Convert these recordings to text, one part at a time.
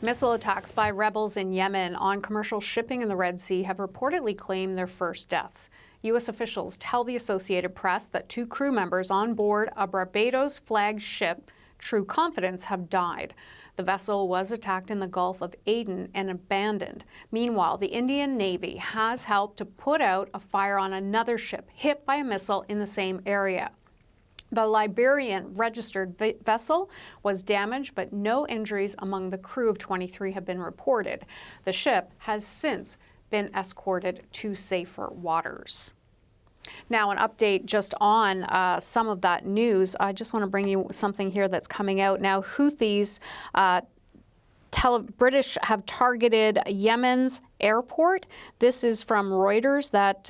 Missile attacks by rebels in Yemen on commercial shipping in the Red Sea have reportedly claimed their first deaths. U.S. officials tell the Associated Press that 2 crew members on board a Barbados-flagged ship, True Confidence, have died. The vessel was attacked in the Gulf of Aden and abandoned. Meanwhile, the Indian Navy has helped to put out a fire on another ship hit by a missile in the same area. The Liberian registered vessel was damaged, but no injuries among the crew of 23 have been reported. The ship has since been escorted to safer waters. Now, an update just on some of that news. I just want to bring you something here that's coming out now. Houthis, British have targeted Yemen's airport. This is from Reuters that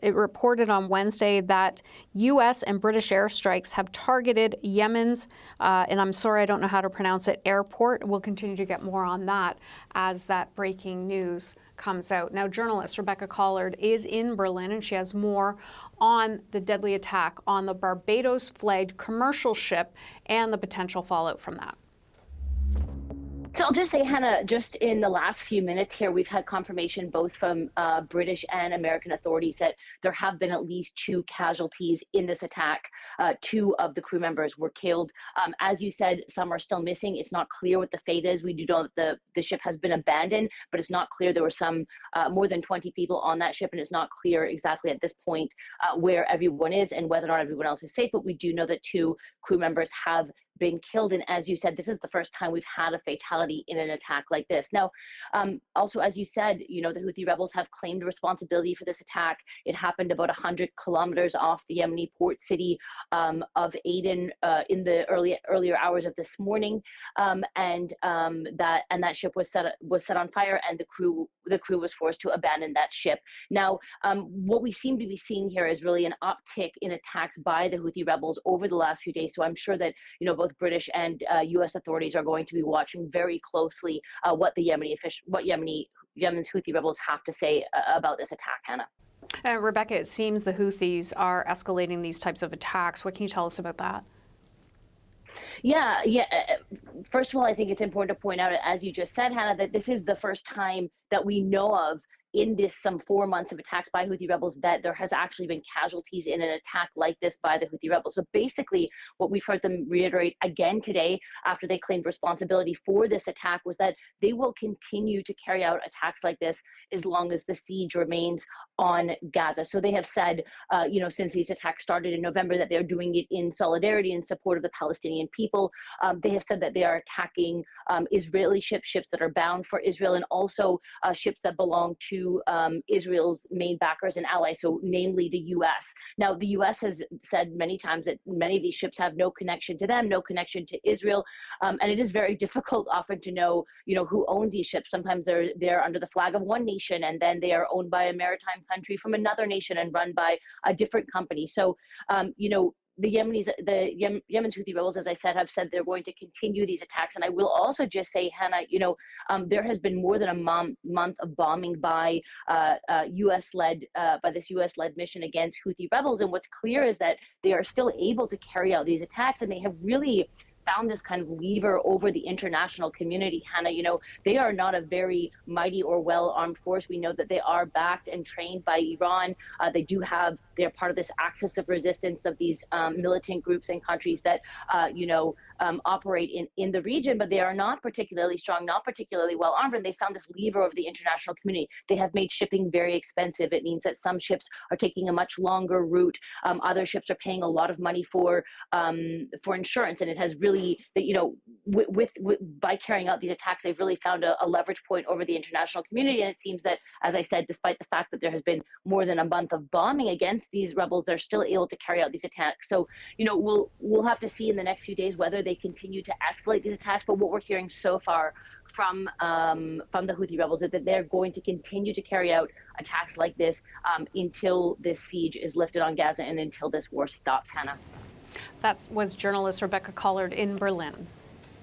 it reported on Wednesday that U.S. and British airstrikes have targeted Yemen's, and I'm sorry, I don't know how to pronounce it, airport. We'll continue to get more on that as that breaking news comes out. Now, journalist Rebecca Collard is in Berlin, and she has more on the deadly attack on the Barbados-flagged commercial ship and the potential fallout from that. So I'll just say, Hannah, just in the last few minutes here, we've had confirmation both from British and American authorities that there have been at least 2 casualties in this attack. 2 of the crew members were killed. As you said, some are still missing. It's not clear what the fate is. We do know that the ship has been abandoned, but it's not clear. There were some more than 20 people on that ship, and it's not clear exactly at this point where everyone is and whether or not everyone else is safe. But we do know that 2 crew members have been killed. And as you said, this is the first time we've had a fatality in an attack like this. Now, also, as you said, the Houthi rebels have claimed responsibility for this attack. It happened about 100 kilometers off the Yemeni port city of Aden in the earlier hours of this morning, and that ship was set on fire, and the crew was forced to abandon that ship. Now, what we seem to be seeing here is really an uptick in attacks by the Houthi rebels over the last few days. So I'm sure that both British and U.S. authorities are going to be watching very closely what Yemen's Houthi rebels have to say about this attack, Hannah. Rebecca, it seems the Houthis are escalating these types of attacks. What can you tell us about that? Yeah. First of all, I think it's important to point out, as you just said, Hannah, that this is the first time that we know of in this some 4 months of attacks by Houthi rebels that there has actually been casualties in an attack like this by the Houthi rebels. But basically, what we've heard them reiterate again today after they claimed responsibility for this attack was that they will continue to carry out attacks like this as long as the siege remains on Gaza. So they have said, since these attacks started in November, that they're doing it in solidarity and support of the Palestinian people. They have said that they are attacking Israeli ships that are bound for Israel, and also ships that belong to Israel's main backers and allies, so namely the U.S. Now, the U.S. has said many times that many of these ships have no connection to them, no connection to Israel, and it is very difficult often to know, who owns these ships. Sometimes they're under the flag of one nation, and then they are owned by a maritime country from another nation and run by a different company. So, the Yemen's Houthi rebels, as I said, have said they're going to continue these attacks. And I will also just say, Hannah, there has been more than a month of bombing by this U.S.-led mission against Houthi rebels. And what's clear is that they are still able to carry out these attacks, and they have really found this kind of lever over the international community, Hannah. They are not a very mighty or well-armed force. We know that they are backed and trained by Iran. They're part of this axis of resistance of these militant groups and countries that, operate in the region, but they are not particularly strong, not particularly well-armed, and they found this lever over the international community. They have made shipping very expensive. It means that some ships are taking a much longer route. Other ships are paying a lot of money for insurance, and it has really, by carrying out these attacks, they've really found a leverage point over the international community. And it seems that, as I said, despite the fact that there has been more than a month of bombing against these rebels, they're still able to carry out these attacks. So, we'll have to see in the next few days whether they continue to escalate these attacks. But what we're hearing so far from the Houthi rebels is that they're going to continue to carry out attacks like this until this siege is lifted on Gaza and until this war stops, Hannah. That was journalist Rebecca Collard in Berlin.